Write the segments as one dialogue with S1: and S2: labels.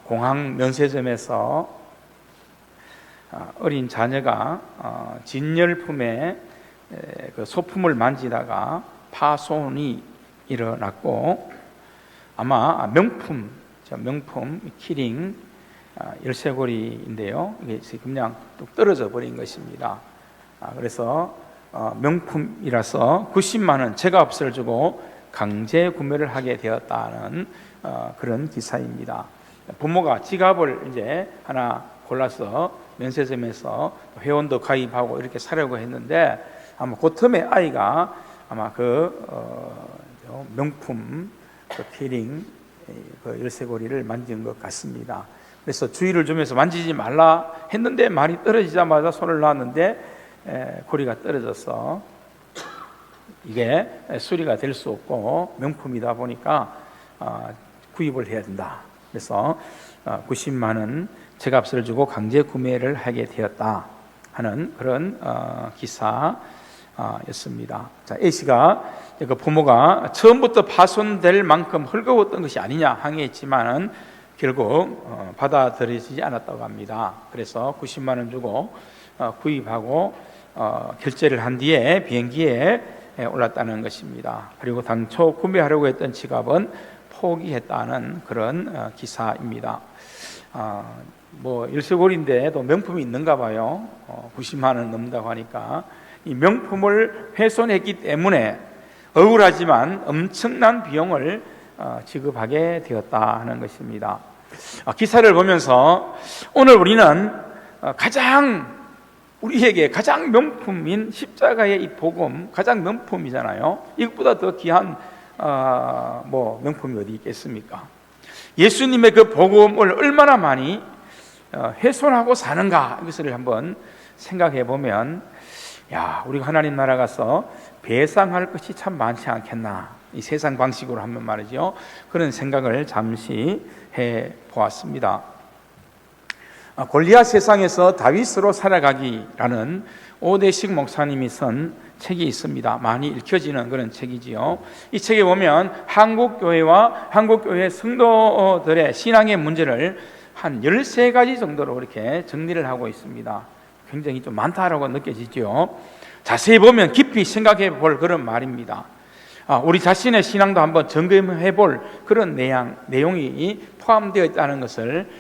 S1: 공항 면세점에서 어린 자녀가 진열품에 그 소품을 만지다가 파손이 일어났고, 아마 명품 키링 열쇠고리인데요, 이게 그냥 뚝 떨어져 버린 것입니다. 그래서 명품이라서 90만 원 제값을 주고 강제 구매를 하게 되었다는 그런 기사입니다. 부모가 지갑을 이제 하나 골라서 면세점에서 회원도 가입하고 이렇게 사려고 했는데, 아마 그 틈에 아이가 아마 명품 키링 그 열쇠고리를 만진 것 같습니다. 그래서 주의를 주면서 만지지 말라 했는데, 말이 떨어지자마자 손을 놨는데 고리가 떨어져서 이게 수리가 될 수 없고 명품이다 보니까 구입을 해야 된다. 그래서 90만 원 제값을 주고 강제 구매를 하게 되었다 하는 그런 기사였습니다. 자, A씨가 그 부모가 처음부터 파손될 만큼 헐거웠던 것이 아니냐 항의했지만은 결국 받아들여지지 않았다고 합니다. 그래서 90만 원 주고 구입하고 결제를 한 뒤에 비행기에 올랐다는 것입니다. 그리고 당초 구매하려고 했던 지갑은 포기했다는 그런 기사입니다. 열쇠고리인데 또 명품이 있는가 봐요. 90만 원 넘는다고 하니까 이 명품을 훼손했기 때문에 억울하지만 엄청난 비용을 지급하게 되었다 하는 것입니다. 기사를 보면서 오늘 우리는 우리에게 가장 명품인 십자가의 이 복음, 가장 명품이잖아요. 이것보다 더 귀한 명품이 어디 있겠습니까? 예수님의 그 복음을 얼마나 많이 훼손하고 사는가, 이것을 한번 생각해 보면, 우리가 하나님 나라 가서 배상할 것이 참 많지 않겠나, 이 세상 방식으로 하면 말이죠. 그런 생각을 잠시 해 보았습니다. 골리앗 세상에서 다윗으로 살아가기라는 오대식 목사님이 쓴 책이 있습니다. 많이 읽혀지는 그런 책이지요. 이 책에 보면 한국교회와 한국교회 성도들의 신앙의 문제를 한 13가지 정도로 이렇게 정리를 하고 있습니다. 굉장히 좀 많다라고 느껴지죠. 자세히 보면 깊이 생각해 볼 그런 말입니다. 우리 자신의 신앙도 한번 점검해 볼 그런 내용이 포함되어 있다는 것을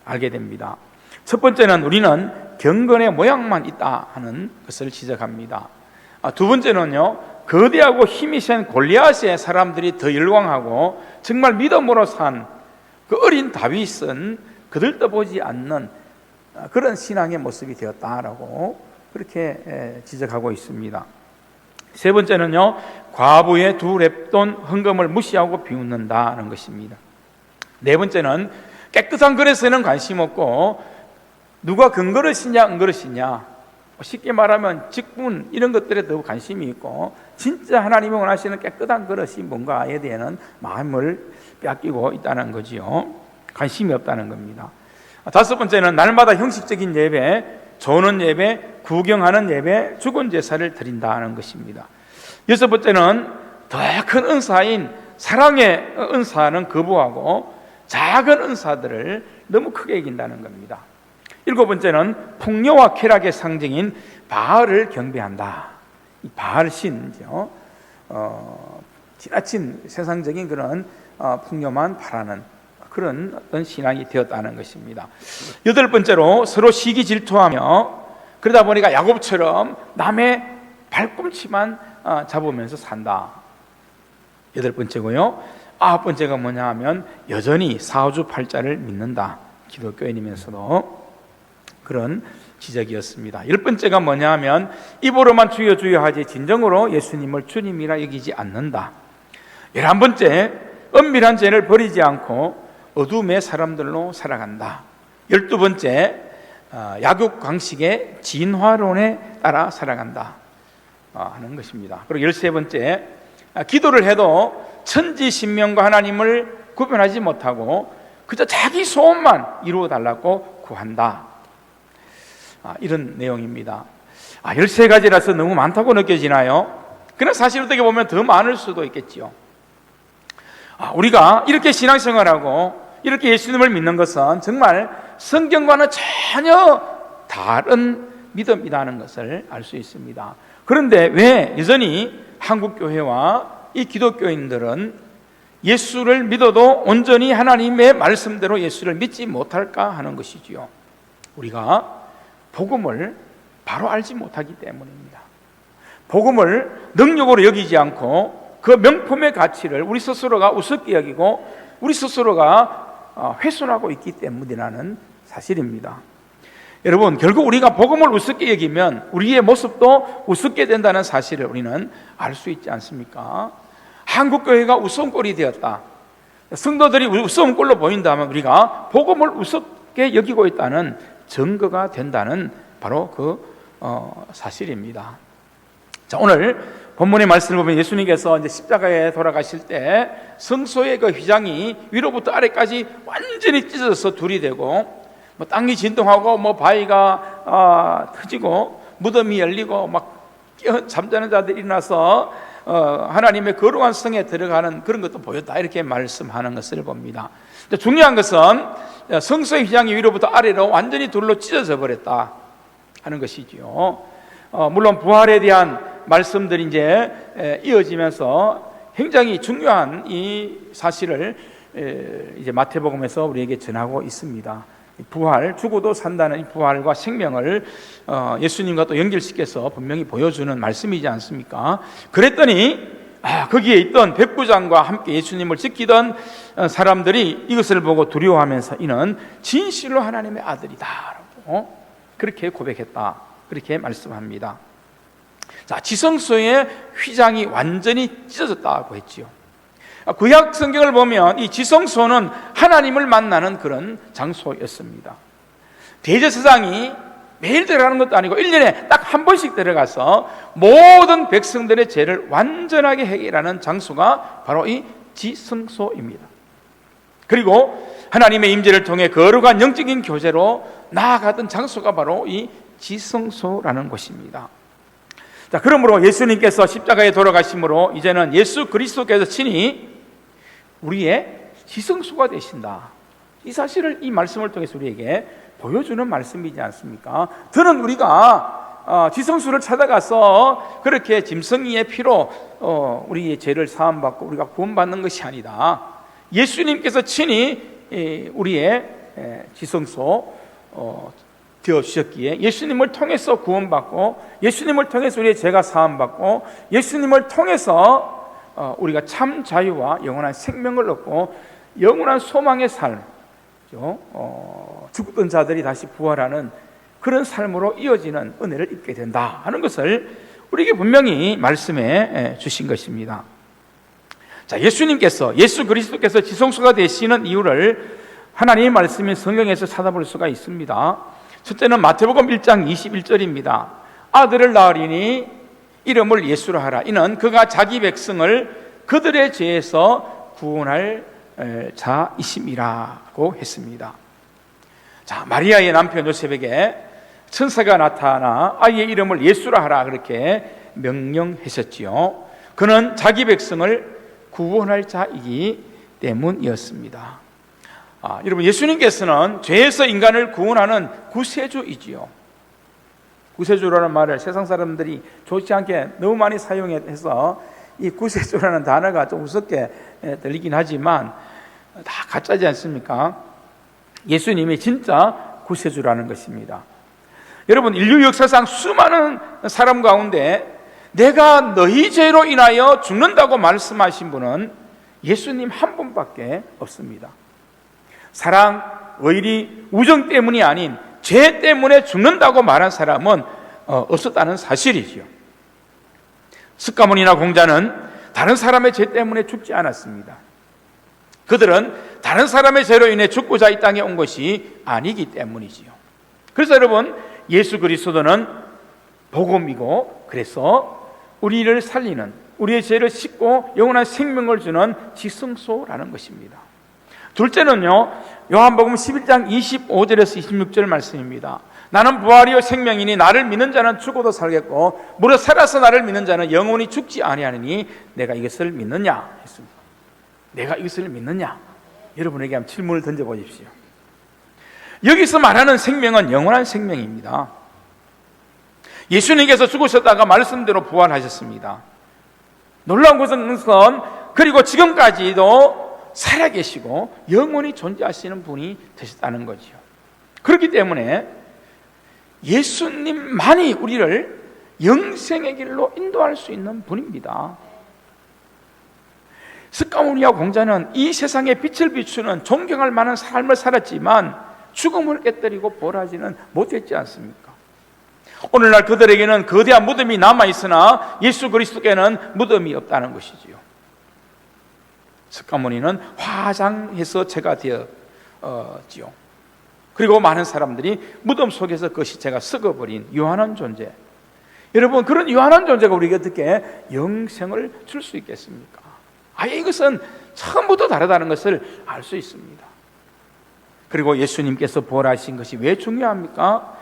S1: 알게 됩니다. 첫 번째는 우리는 경건의 모양만 있다 하는 것을 지적합니다. 두 번째는요, 거대하고 힘이 센 골리앗의 사람들이 더 열광하고 정말 믿음으로 산 그 어린 다윗은 거들떠보지 않는 그런 신앙의 모습이 되었다라고 그렇게 지적하고 있습니다. 세 번째는요, 과부의 두 렙돈 헌금을 무시하고 비웃는다는 것입니다. 네 번째는 깨끗한 그릇에는 관심 없고 누가 금그릇이냐 은그릇이냐, 쉽게 말하면 직분 이런 것들에 더 관심이 있고, 진짜 하나님이 원하시는 깨끗한 그릇이 뭔가에 대한 마음을 빼앗기고 있다는 거지요. 관심이 없다는 겁니다. 다섯 번째는 날마다 형식적인 예배, 조는 예배, 구경하는 예배, 죽은 제사를 드린다는 것입니다. 여섯 번째는 더 큰 은사인 사랑의 은사는 거부하고 작은 은사들을 너무 크게 여긴다는 겁니다. 일곱 번째는 풍요와 쾌락의 상징인 바알을 경배한다. 이 바알 신이죠. 지나친 세상적인 그런 풍요만 바라는 그런 어떤 신앙이 되었다는 것입니다. 여덟 번째로 서로 시기 질투하며 그러다 보니까 야곱처럼 남의 발꿈치만 잡으면서 산다. 여덟 번째고요. 아홉 번째가 뭐냐 하면 여전히 사주팔자를 믿는다. 기독교인이면서도 그런 지적이었습니다. 열 번째가 뭐냐 하면 입으로만 주여 주여 하지 진정으로 예수님을 주님이라 여기지 않는다. 11번째, 은밀한 죄를 버리지 않고 어둠의 사람들로 살아간다. 12번째, 약육강식의 진화론에 따라 살아간다 하는 것입니다. 그리고 13번째, 기도를 해도 천지신명과 하나님을 구분하지 못하고 그저 자기 소원만 이루어 달라고 구한다. 이런 내용입니다. 13가지라서 너무 많다고 느껴지나요? 그러나 사실 어떻게 보면 더 많을 수도 있겠지요. 우리가 이렇게 신앙생활하고 이렇게 예수님을 믿는 것은 정말 성경과는 전혀 다른 믿음이라는 것을 알 수 있습니다. 그런데 왜 여전히 한국교회와 이 기독교인들은 예수를 믿어도 온전히 하나님의 말씀대로 예수를 믿지 못할까 하는 것이지요. 우리가 복음을 바로 알지 못하기 때문입니다. 복음을 능력으로 여기지 않고 그 명품의 가치를 우리 스스로가 우습게 여기고 우리 스스로가 훼손하고 있기 때문이라는 사실입니다. 여러분, 결국 우리가 복음을 우습게 여기면 우리의 모습도 우습게 된다는 사실을 우리는 알 수 있지 않습니까? 한국교회가 우스운꼴이 되었다, 성도들이 우스운 꼴로 보인다면 우리가 복음을 우습게 여기고 있다는 증거가 된다는 바로 그 사실입니다. 자, 오늘 본문의 말씀을 보면 예수님께서 이제 십자가에 돌아가실 때 성소의 그 휘장이 위로부터 아래까지 완전히 찢어져서 둘이 되고, 뭐 땅이 진동하고 뭐 바위가 터지고 무덤이 열리고 막 잠자는 자들이 일어나서 하나님의 거룩한 성에 들어가는 그런 것도 보였다, 이렇게 말씀하는 것을 봅니다. 중요한 것은 성소의 휘장이 위로부터 아래로 완전히 둘로 찢어져 버렸다 하는 것이지요. 물론 부활에 대한 말씀들이 이제 이어지면서 굉장히 중요한 이 사실을 이제 마태복음에서 우리에게 전하고 있습니다. 부활, 죽어도 산다는 이 부활과 생명을 예수님과 또 연결시켜서 분명히 보여주는 말씀이지 않습니까? 그랬더니 거기에 있던 백부장과 함께 예수님을 지키던 사람들이 이것을 보고 두려워하면서 이는 진실로 하나님의 아들이다라고 그렇게 고백했다, 그렇게 말씀합니다. 자, 지성소의 휘장이 완전히 찢어졌다고 했지요. 구약 성경을 보면 이 지성소는 하나님을 만나는 그런 장소였습니다. 대제사장이 매일 들어가는 것도 아니고 1년에 딱 한 번씩 들어가서 모든 백성들의 죄를 완전하게 해결하는 장소가 바로 이 지성소입니다. 그리고 하나님의 임재를 통해 거룩한 영적인 교제로 나아가던 장소가 바로 이 지성소라는 것입니다. 자, 그러므로 예수님께서 십자가에 돌아가심으로 이제는 예수 그리스도께서 친히 우리의 지성소가 되신다, 이 사실을 이 말씀을 통해서 우리에게 보여주는 말씀이지 않습니까? 저는 우리가 지성소를 찾아가서 그렇게 짐승이의 피로 우리의 죄를 사함받고 우리가 구원받는 것이 아니다. 예수님께서 친히 우리의 지성소 되어주셨기에 예수님을 통해서 구원받고 예수님을 통해서 우리의 죄가 사함받고 예수님을 통해서 우리가 참 자유와 영원한 생명을 얻고 영원한 소망의 삶, 죽었던 자들이 다시 부활하는 그런 삶으로 이어지는 은혜를 입게 된다 하는 것을 우리에게 분명히 말씀해 주신 것입니다. 자, 예수 그리스도께서 지성소가 되시는 이유를 하나님의 말씀인 성경에서 찾아볼 수가 있습니다. 첫째는 마태복음 1장 21절입니다. 아들을 낳으리니 이름을 예수라 하라. 이는 그가 자기 백성을 그들의 죄에서 구원할 자이심이라고 했습니다. 자, 마리아의 남편 요셉에게 천사가 나타나 아이의 이름을 예수라 하라 그렇게 명령하셨지요. 그는 자기 백성을 구원할 자이기 때문이었습니다. 여러분, 예수님께서는 죄에서 인간을 구원하는 구세주이지요. 구세주라는 말을 세상 사람들이 좋지 않게 너무 많이 사용해서 이 구세주라는 단어가 좀 우습게 들리긴 하지만 다 가짜지 않습니까? 예수님이 진짜 구세주라는 것입니다. 여러분, 인류 역사상 수많은 사람 가운데 내가 너희 죄로 인하여 죽는다고 말씀하신 분은 예수님 한 분밖에 없습니다. 사랑, 의리, 우정 때문이 아닌 죄 때문에 죽는다고 말한 사람은 없었다는 사실이지요. 숫가문이나 공자는 다른 사람의 죄 때문에 죽지 않았습니다. 그들은 다른 사람의 죄로 인해 죽고자 이 땅에 온 것이 아니기 때문이지요. 그래서 여러분, 예수 그리스도는 복음이고, 그래서 우리를 살리는, 우리의 죄를 씻고 영원한 생명을 주는 지성소라는 것입니다. 둘째는요, 요한복음 11장 25절에서 26절 말씀입니다. 나는 부활이요 생명이니 나를 믿는 자는 죽어도 살겠고 무릇 살아서 나를 믿는 자는 영원히 죽지 아니하느니 내가 이것을 믿느냐 했습니다. 내가 이것을 믿느냐? 여러분에게 한번 질문을 던져보십시오. 여기서 말하는 생명은 영원한 생명입니다. 예수님께서 죽으셨다가 말씀대로 부활하셨습니다. 놀라운 것은 그리고 지금까지도 살아계시고 영원히 존재하시는 분이 되셨다는 거죠. 그렇기 때문에 예수님만이 우리를 영생의 길로 인도할 수 있는 분입니다. 스가모니아 공자는 이 세상에 빛을 비추는 존경할 만한 삶을 살았지만 죽음을 깨뜨리고 부활하지는 못했지 않습니까? 오늘날 그들에게는 거대한 무덤이 남아있으나 예수 그리스도께는 무덤이 없다는 것이지요. 스가모니는 화장해서 죄가 되었지요. 그리고 많은 사람들이 무덤 속에서 그 시체가 썩어버린 유한한 존재. 여러분, 그런 유한한 존재가 우리에게 어떻게 영생을 줄 수 있겠습니까? 아예 이것은 처음부터 다르다는 것을 알 수 있습니다. 그리고 예수님께서 부활하신 것이 왜 중요합니까?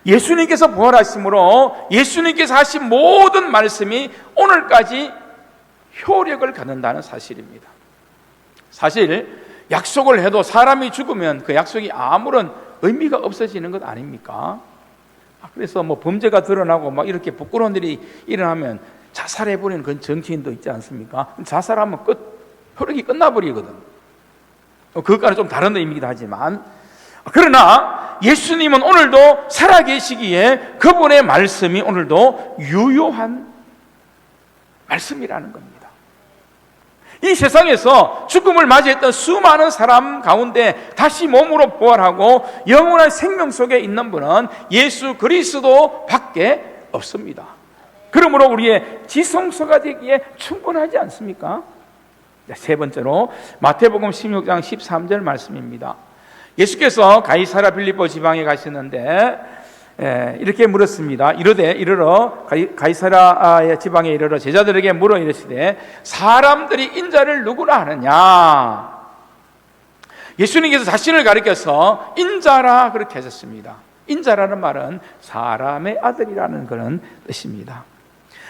S1: 예수님께서 부활하심으로 예수님께서 하신 모든 말씀이 오늘까지 효력을 갖는다는 사실입니다. 사실 약속을 해도 사람이 죽으면 그 약속이 아무런 의미가 없어지는 것 아닙니까? 그래서 뭐 범죄가 드러나고 막 이렇게 부끄러운 일이 일어나면 자살해버리는 그런 정치인도 있지 않습니까? 자살하면 효력이 끝나버리거든. 그것과는 좀 다른 의미이기도 하지만, 그러나 예수님은 오늘도 살아계시기에 그분의 말씀이 오늘도 유효한 말씀이라는 겁니다. 이 세상에서 죽음을 맞이했던 수많은 사람 가운데 다시 몸으로 부활하고 영원한 생명 속에 있는 분은 예수 그리스도 밖에 없습니다. 그러므로 우리의 지성소가 되기에 충분하지 않습니까? 세 번째로 마태복음 16장 13절 말씀입니다. 예수께서 가이사랴 빌립보 지방에 가시는데 이렇게 물었습니다. 이르러 가이사랴 지방에 이르러 제자들에게 물어 이르시되 사람들이 인자를 누구라 하느냐? 예수님께서 자신을 가리켜서 인자라 그렇게 하셨습니다. 인자라는 말은 사람의 아들이라는 그런 뜻입니다.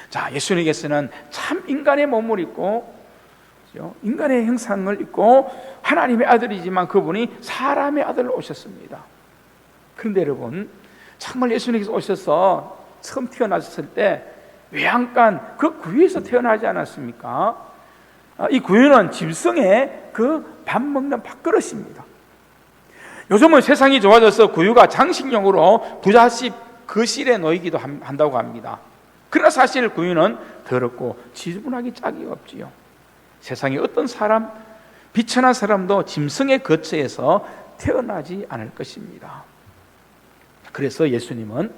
S1: 자, 예수님께서는 참 인간의 몸을 입고 인간의 형상을 입고 하나님의 아들이지만 그분이 사람의 아들로 오셨습니다. 그런데 여러분, 정말 예수님께서 오셔서 처음 태어나셨을 때 외양간 그 구유에서 태어나지 않았습니까? 이 구유는 짐승의 그 밥 먹는 밥그릇입니다. 요즘은 세상이 좋아져서 구유가 장식용으로 부잣집 거실에 놓이기도 한다고 합니다. 그러나 사실 구유는 더럽고 지저분하기 짝이 없지요. 세상에 어떤 사람, 비천한 사람도 짐승의 거처에서 태어나지 않을 것입니다. 그래서 예수님은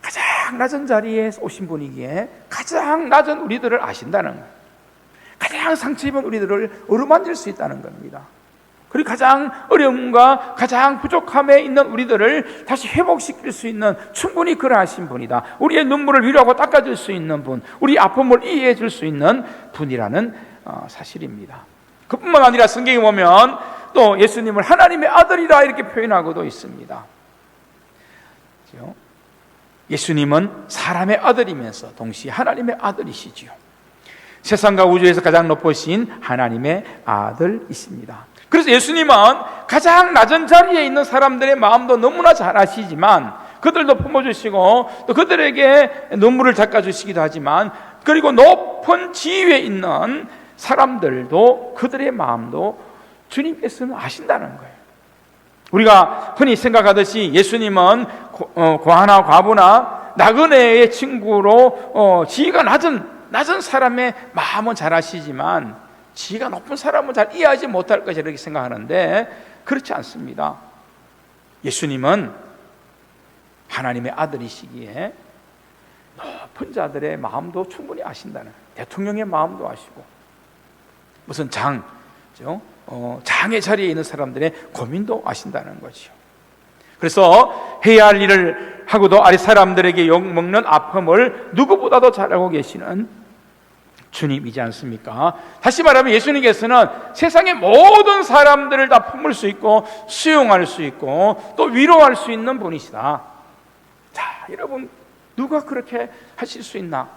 S1: 가장 낮은 자리에 오신 분이기에 가장 낮은 우리들을 아신다는 거예요. 가장 상처 입은 우리들을 어루만질 수 있다는 겁니다. 그리고 가장 어려움과 가장 부족함에 있는 우리들을 다시 회복시킬 수 있는 충분히 그러하신 분이다. 우리의 눈물을 위로하고 닦아줄 수 있는 분, 우리 아픔을 이해해 줄 수 있는 분이라는 사실입니다. 그뿐만 아니라 성경에 보면 또 예수님을 하나님의 아들이라 이렇게 표현하고도 있습니다. 예수님은 사람의 아들이면서 동시에 하나님의 아들이시지요. 세상과 우주에서 가장 높으신 하나님의 아들이십니다. 그래서 예수님은 가장 낮은 자리에 있는 사람들의 마음도 너무나 잘 아시지만 그들도 품어주시고 또 그들에게 눈물을 닦아주시기도 하지만 그리고 높은 지위에 있는 사람들도 그들의 마음도 주님께서는 아신다는 거예요. 우리가 흔히 생각하듯이 예수님은 고아나 과부나 나그네의 친구로 지위가 낮은 사람의 마음은 잘 아시지만 지위가 높은 사람은 잘 이해하지 못할 것이라 이렇게 생각하는데 그렇지 않습니다. 예수님은 하나님의 아들이시기에 높은 자들의 마음도 충분히 아신다는, 대통령의 마음도 아시고 무슨 장의 자리에 있는 사람들의 고민도 아신다는 거죠. 그래서 해야 할 일을 하고도 아래 사람들에게 욕먹는 아픔을 누구보다도 잘 알고 계시는 주님이지 않습니까? 다시 말하면 예수님께서는 세상의 모든 사람들을 다 품을 수 있고 수용할 수 있고 또 위로할 수 있는 분이시다. 자, 여러분, 누가 그렇게 하실 수 있나?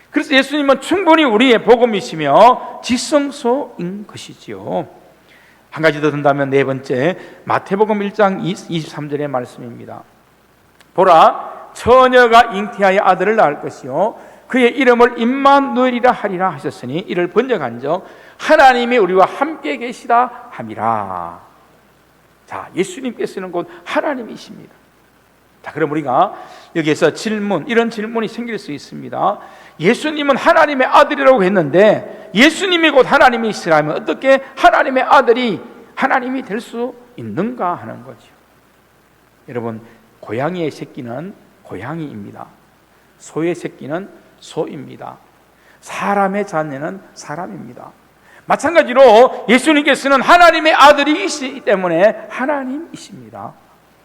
S1: 그래서 예수님은 충분히 우리의 복음이시며 지성소인 것이지요. 한 가지 더 든다면 네 번째, 마태복음 1장 23절의 말씀입니다. 보라, 처녀가 잉태하여 아들을 낳을 것이요 그의 이름을 임마누엘이라 하리라 하셨으니 이를 번역한즉 하나님이 우리와 함께 계시다 함이라. 자, 예수님께서는 곧 하나님이십니다. 자, 그럼 우리가 여기에서 이런 질문이 생길 수 있습니다. 예수님은 하나님의 아들이라고 했는데 예수님이 곧 하나님이시라면 어떻게 하나님의 아들이 하나님이 될 수 있는가 하는 거죠. 여러분, 고양이의 새끼는 고양이입니다. 소의 새끼는 소입니다. 사람의 자녀는 사람입니다. 마찬가지로 예수님께서는 하나님의 아들이시기 때문에 하나님이십니다.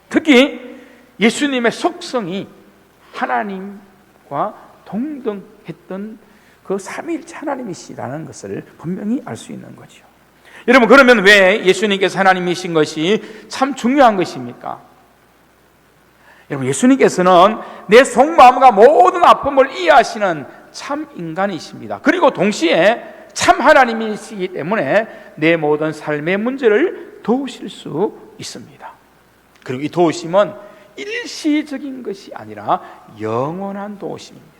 S1: 특히 예수님의 속성이 하나님과 동등했던 그 삼위일체 하나님이시라는 것을 분명히 알 수 있는 거죠. 여러분, 그러면 왜 예수님께서 하나님이신 것이 참 중요한 것입니까? 여러분, 예수님께서는 내 속마음과 모든 아픔을 이해하시는 참 인간이십니다. 그리고 동시에 참 하나님이시기 때문에 내 모든 삶의 문제를 도우실 수 있습니다. 그리고 이 도우심은 일시적인 것이 아니라 영원한 도우심입니다.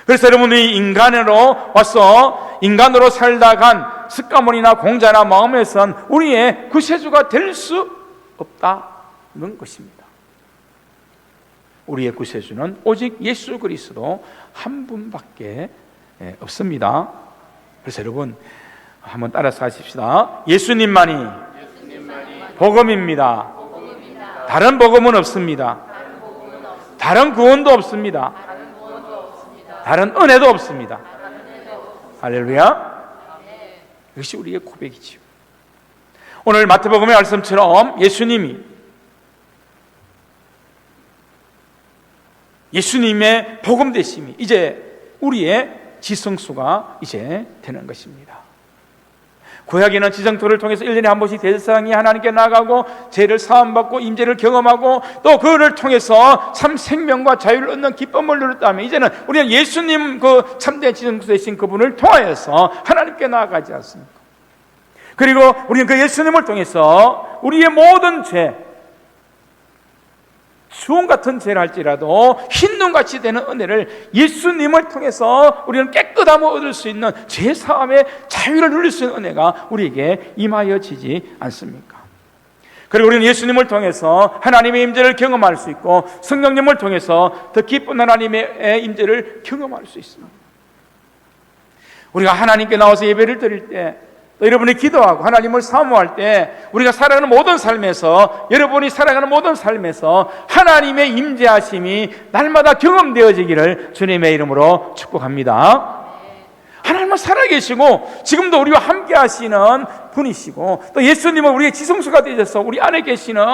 S1: 그래서 여러분이 인간으로 와서 인간으로 살다 간 습가문이나 공자나 마음에선 우리의 구세주가 될 수 없다는 것입니다. 우리의 구세주는 오직 예수 그리스도 한 분밖에 없습니다. 그래서 여러분 한번 따라서 하십시다. 예수님만이 복음입니다. 다른 복음은 없습니다. 다른 구원도 없습니다. 다른 은혜도 없습니다. 할렐루야. 이것이 우리의 고백이지요. 오늘 마태복음의 말씀처럼 예수님의 복음 되심이 이제 우리의 지성소가 이제 되는 것입니다. 구약에는 지성소를 통해서 1년에 한 번씩 대제사장이 하나님께 나가고 죄를 사함받고 임재를 경험하고 또 그를 통해서 참 생명과 자유를 얻는 기쁨을 누렸다면 이제는 우리는 예수님 그 참된 지성소 되신 그분을 통하여서 하나님께 나아가지 않습니까? 그리고 우리는 그 예수님을 통해서 우리의 모든 죄, 수온 같은 죄를 할지라도 흰눈같이 되는 은혜를 예수님을 통해서 우리는 깨끗함을 얻을 수 있는 죄사함의 자유를 누릴 수 있는 은혜가 우리에게 임하여지지 않습니까? 그리고 우리는 예수님을 통해서 하나님의 임재를 경험할 수 있고 성령님을 통해서 더 기쁜 하나님의 임재를 경험할 수 있습니다. 우리가 하나님께 나와서 예배를 드릴 때 또 여러분이 기도하고 하나님을 사모할 때 우리가 살아가는 모든 삶에서 여러분이 살아가는 모든 삶에서 하나님의 임재하심이 날마다 경험되어지기를 주님의 이름으로 축복합니다. 하나님은 살아계시고 지금도 우리와 함께 하시는 분이시고 또 예수님은 우리의 지성소가 되셔서 우리 안에 계시는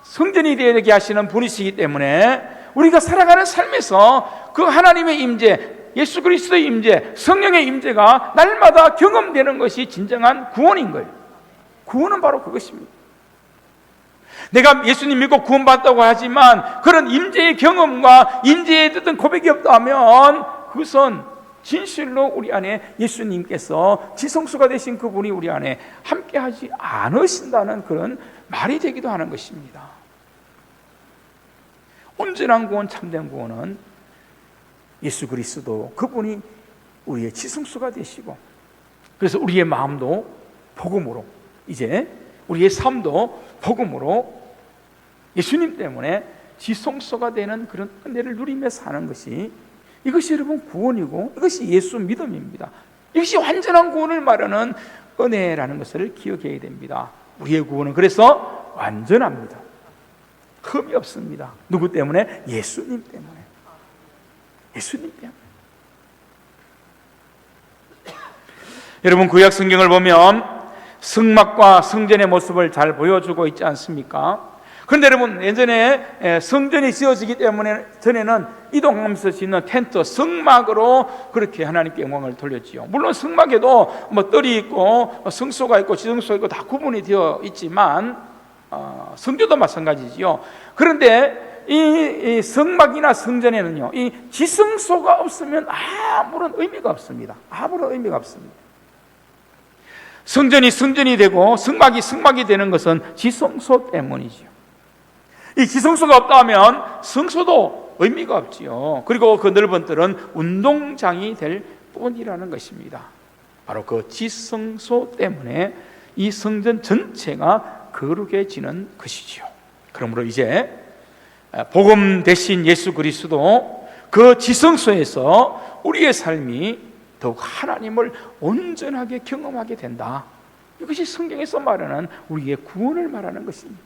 S1: 성전이 되게 하시는 분이시기 때문에 우리가 살아가는 삶에서 그 하나님의 임재, 예수 그리스도의 임재, 성령의 임재가 날마다 경험되는 것이 진정한 구원인 거예요. 구원은 바로 그것입니다. 내가 예수님 믿고 구원받았다고 하지만 그런 임재의 경험과 임재의 어떤 고백이 없다면 그것은 진실로 우리 안에 예수님께서 지성소가 되신 그분이 우리 안에 함께하지 않으신다는 그런 말이 되기도 하는 것입니다. 온전한 구원, 참된 구원은 예수 그리스도 그분이 우리의 지성소가 되시고 그래서 우리의 마음도 복음으로 이제 우리의 삶도 복음으로 예수님 때문에 지성소가 되는 그런 은혜를 누리며 사는 것이 이것이 여러분 구원이고 이것이 예수 믿음입니다. 이것이 완전한 구원을 말하는 은혜라는 것을 기억해야 됩니다. 우리의 구원은 그래서 완전합니다. 흠이 없습니다. 누구 때문에? 예수님 때문에. 예수님 때문에. 여러분 구약 성경을 보면 성막과 성전의 모습을 잘 보여주고 있지 않습니까? 그런데 여러분 예전에 성전이 지어지기 때문에 전에는 이동하면서 짓는 텐트, 성막으로 그렇게 하나님께 영광을 돌렸지요. 물론 성막에도 뭐 뜰이 있고 성소가 있고 지성소가 있고 다 구분이 되어 있지만 성전도 마찬가지지요. 그런데 이 성막이나 성전에는요, 이 지성소가 없으면 아무런 의미가 없습니다. 아무런 의미가 없습니다. 성전이 성전이 되고 성막이 성막이 되는 것은 지성소 때문이지요. 이 지성소가 없다면 성소도 의미가 없지요. 그리고 그 넓은 뜰은 운동장이 될 뿐이라는 것입니다. 바로 그 지성소 때문에 이 성전 전체가 거룩해지는 것이지요. 그러므로 이제 복음 대신 예수 그리스도 그 지성소에서 우리의 삶이 더욱 하나님을 온전하게 경험하게 된다. 이것이 성경에서 말하는 우리의 구원을 말하는 것입니다.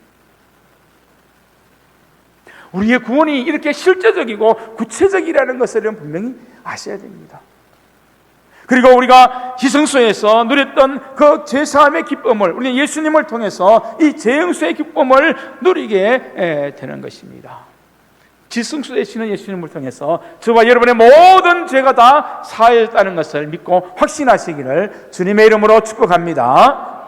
S1: 우리의 구원이 이렇게 실제적이고 구체적이라는 것을 분명히 아셔야 됩니다. 그리고 우리가 지성소에서 누렸던 그 죄사함의 기쁨을, 우리는 예수님을 통해서 이 재영수의 기쁨을 누리게 되는 것입니다. 지성소에 계시는 예수님을 통해서 저와 여러분의 모든 죄가 다 사하였다는 것을 믿고 확신하시기를 주님의 이름으로 축복합니다.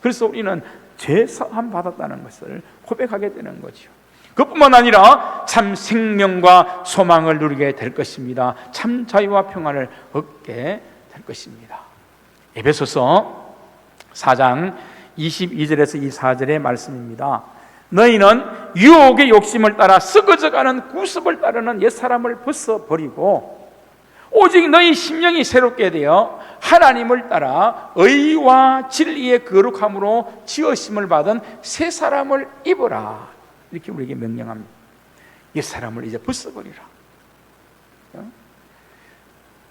S1: 그래서 우리는 죄사함 받았다는 것을 고백하게 되는 거죠. 그뿐만 아니라 참 생명과 소망을 누리게 될 것입니다. 참 자유와 평안을 얻게 될 것입니다. 에베소서 4장 22절에서 24절의 말씀입니다. 너희는 유혹의 욕심을 따라 썩어져가는 구습을 따르는 옛사람을 벗어버리고 오직 너희 심령이 새롭게 되어 하나님을 따라 의와 진리의 거룩함으로 지으심을 받은 새 사람을 입으라. 이렇게 우리에게 명령합니다. 옛사람을 이제 벗어버리라.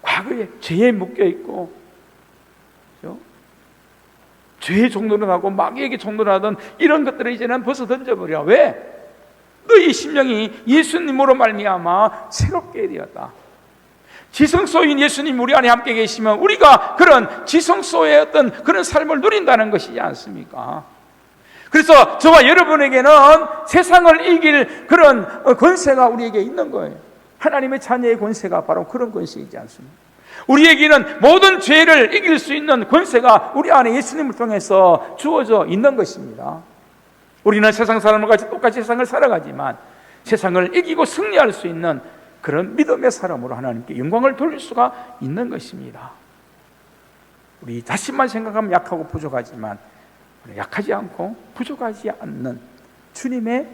S1: 과거에 죄에 묶여있고 죄의 종로를 하고 마귀에게 종로를 하던 이런 것들을 이제는 벗어 던져버려. 왜? 너희 심령이 예수님으로 말미암아 새롭게 되었다. 지성소인 예수님 우리 안에 함께 계시면 우리가 그런 지성소의 어떤 그런 삶을 누린다는 것이지 않습니까? 그래서 저와 여러분에게는 세상을 이길 그런 권세가 우리에게 있는 거예요. 하나님의 자녀의 권세가 바로 그런 권세이지 않습니까? 우리에게는 모든 죄를 이길 수 있는 권세가 우리 안에 예수님을 통해서 주어져 있는 것입니다. 우리는 세상 사람과 같이 똑같이 세상을 살아가지만 세상을 이기고 승리할 수 있는 그런 믿음의 사람으로 하나님께 영광을 돌릴 수가 있는 것입니다. 우리 자신만 생각하면 약하고 부족하지만 약하지 않고 부족하지 않는 주님의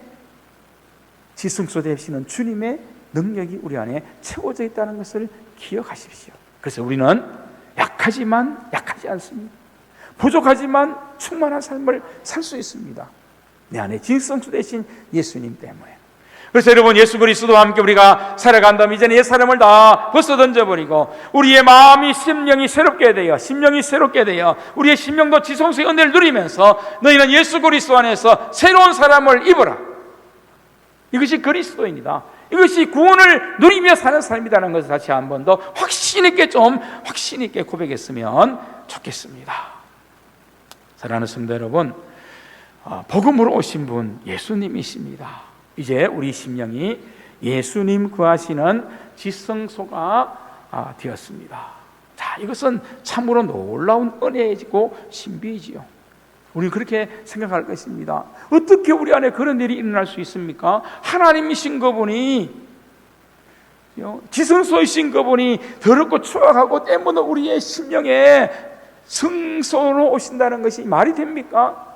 S1: 지성소 되시는 주님의 능력이 우리 안에 채워져 있다는 것을 기억하십시오. 그래서 우리는 약하지만 약하지 않습니다. 부족하지만 충만한 삶을 살 수 있습니다. 내 안에 지성소 되신 예수님 때문에. 그래서 여러분, 예수 그리스도와 함께 우리가 살아간다면 이제는 옛 사람을 다 벗어 던져버리고 우리의 마음이 심령이 새롭게 되어 우리의 심령도 지성소의 은혜를 누리면서 너희는 예수 그리스도 안에서 새로운 사람을 입어라. 이것이 그리스도입니다. 이것이 구원을 누리며 사는 삶이라는 것을 다시 한 번 더 확신 있게 고백했으면 좋겠습니다. 사랑하는 성도 여러분, 복음으로 오신 분 예수님이십니다. 이제 우리 심령이 예수님 구하시는 지성소가 되었습니다. 자, 이것은 참으로 놀라운 은혜이고 신비이지요. 우리는 그렇게 생각할 것입니다. 어떻게 우리 안에 그런 일이 일어날 수 있습니까? 하나님이신 그분이, 지성소이신 그분이 더럽고 추악하고 때문에 우리의 심령에 성소로 오신다는 것이 말이 됩니까?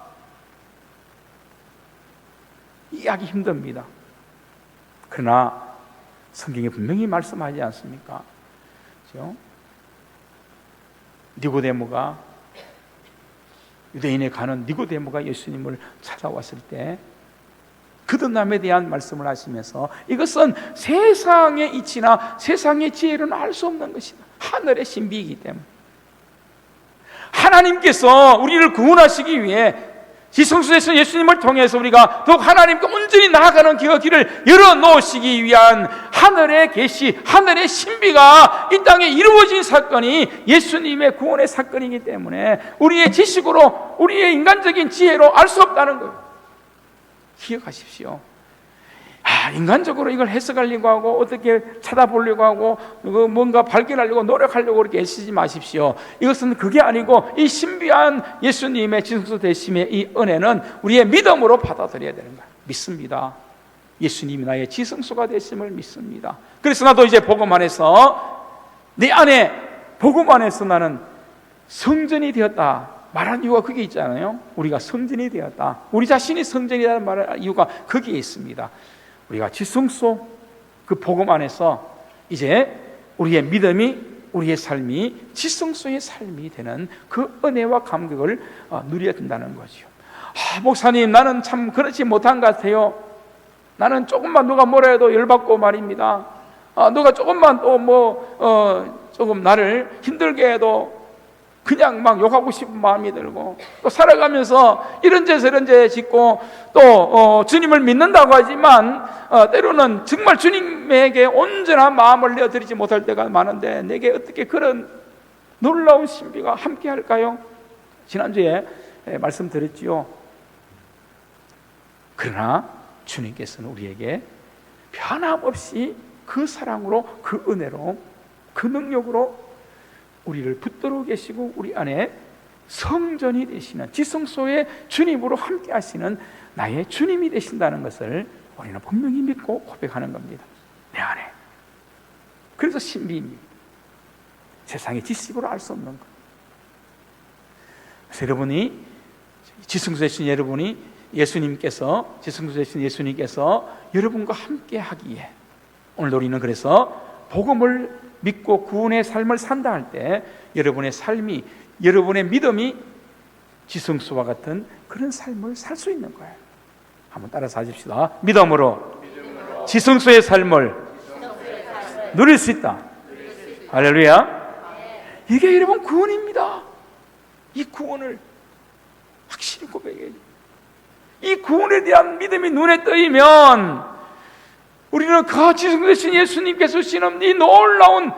S1: 이해하기 힘듭니다. 그러나 성경에 분명히 말씀하지 않습니까? 그렇죠? 니고데모가, 유대인에 가는 니고데모가 예수님을 찾아왔을 때 거듭남에 대한 말씀을 하시면서 이것은 세상의 이치나 세상의 지혜로는 알 수 없는 것이다. 하늘의 신비이기 때문에 하나님께서 우리를 구원하시기 위해 지성소에서 예수님을 통해서 우리가 더욱 하나님께 온전히 나아가는 그 길을 열어놓으시기 위한 하늘의 계시, 하늘의 신비가 이 땅에 이루어진 사건이 예수님의 구원의 사건이기 때문에 우리의 지식으로, 우리의 인간적인 지혜로 알 수 없다는 거예요. 기억하십시오. 인간적으로 이걸 해석하려고 하고 어떻게 찾아보려고 하고 뭔가 발견하려고 노력하려고 그렇게 애쓰지 마십시오. 이것은 그게 아니고 이 신비한 예수님의 지성소 되심의 이 은혜는 우리의 믿음으로 받아들여야 되는 거예요. 믿습니다. 예수님이 나의 지성소가 되심을 믿습니다. 그래서 나도 이제 복음 안에서 내 안에 복음 안에서 나는 성전이 되었다. 말한 이유가 그게 있잖아요. 우리가 성전이 되었다. 우리 자신이 성전이라는 말의 이유가 거기에 있습니다. 우리가 지성소 그 복음 안에서 이제 우리의 믿음이, 우리의 삶이 지성소의 삶이 되는 그 은혜와 감격을 누려야 된다는 거죠. 목사님, 나는 참 그렇지 못한 것 같아요. 나는 조금만 누가 뭐라 해도 열받고 말입니다. 누가 조금만 또 조금 나를 힘들게 해도 그냥 막 욕하고 싶은 마음이 들고, 또 살아가면서 이런 죄 저런 죄 짓고, 또 주님을 믿는다고 하지만 때로는 정말 주님에게 온전한 마음을 내어드리지 못할 때가 많은데, 내게 어떻게 그런 놀라운 신비가 함께 할까요? 지난주에 말씀드렸지요. 그러나 주님께서는 우리에게 변함없이 그 사랑으로, 그 은혜로, 그 능력으로 우리를 붙들어 계시고 우리 안에 성전이 되시는, 지성소에 주님으로 함께 하시는 나의 주님이 되신다는 것을 우리는 분명히 믿고 고백하는 겁니다. 내 안에. 그래서 신비입니다. 세상의 지식으로 알 수 없는 것. 그래서 여러분이 지성소에 계신 여러분이 예수님께서, 지성소에 계신 예수님께서 여러분과 함께 하기에, 오늘 우리는 그래서 복음을 믿고 구원의 삶을 산다 할 때 여러분의 삶이, 여러분의 믿음이 지성소와 같은 그런 삶을 살 수 있는 거예요. 한번 따라서 하십시다. 믿음으로 지성소의 삶을 누릴 수 있다. 할렐루야. 이게 여러분 구원입니다. 이 구원을 확실히 고백해야죠. 이 구원에 대한 믿음이 눈에 뜨이면 우리는 그 지성소에 예수님께서 주시는 이 놀라운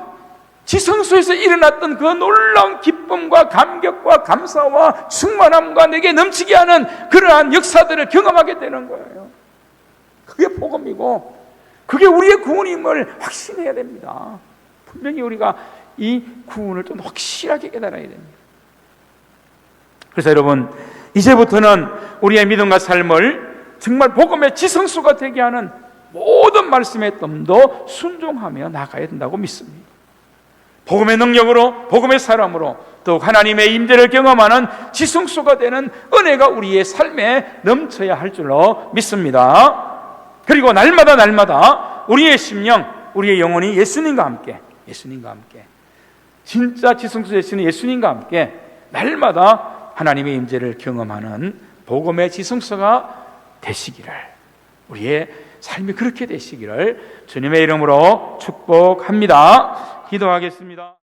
S1: 지성소에서 일어났던 그 놀라운 기쁨과 감격과 감사와 충만함과 내게 넘치게 하는 그러한 역사들을 경험하게 되는 거예요. 그게 복음이고 그게 우리의 구원임을 확신해야 됩니다. 분명히 우리가 이 구원을 좀 확실하게 깨달아야 됩니다. 그래서 여러분, 이제부터는 우리의 믿음과 삶을 정말 복음의 지성소가 되게 하는 모든 말씀에 좀 더 순종하며 나가야 된다고 믿습니다. 복음의 능력으로, 복음의 사람으로 더욱 하나님의 임재를 경험하는 지성소가 되는 은혜가 우리의 삶에 넘쳐야 할 줄로 믿습니다. 그리고 날마다 우리의 심령, 우리의 영혼이 예수님과 함께 진짜 지성소에 계시는 예수님과 함께 날마다 하나님의 임재를 경험하는 복음의 지성소가 되시기를, 우리의 삶이 그렇게 되시기를 주님의 이름으로 축복합니다. 기도하겠습니다.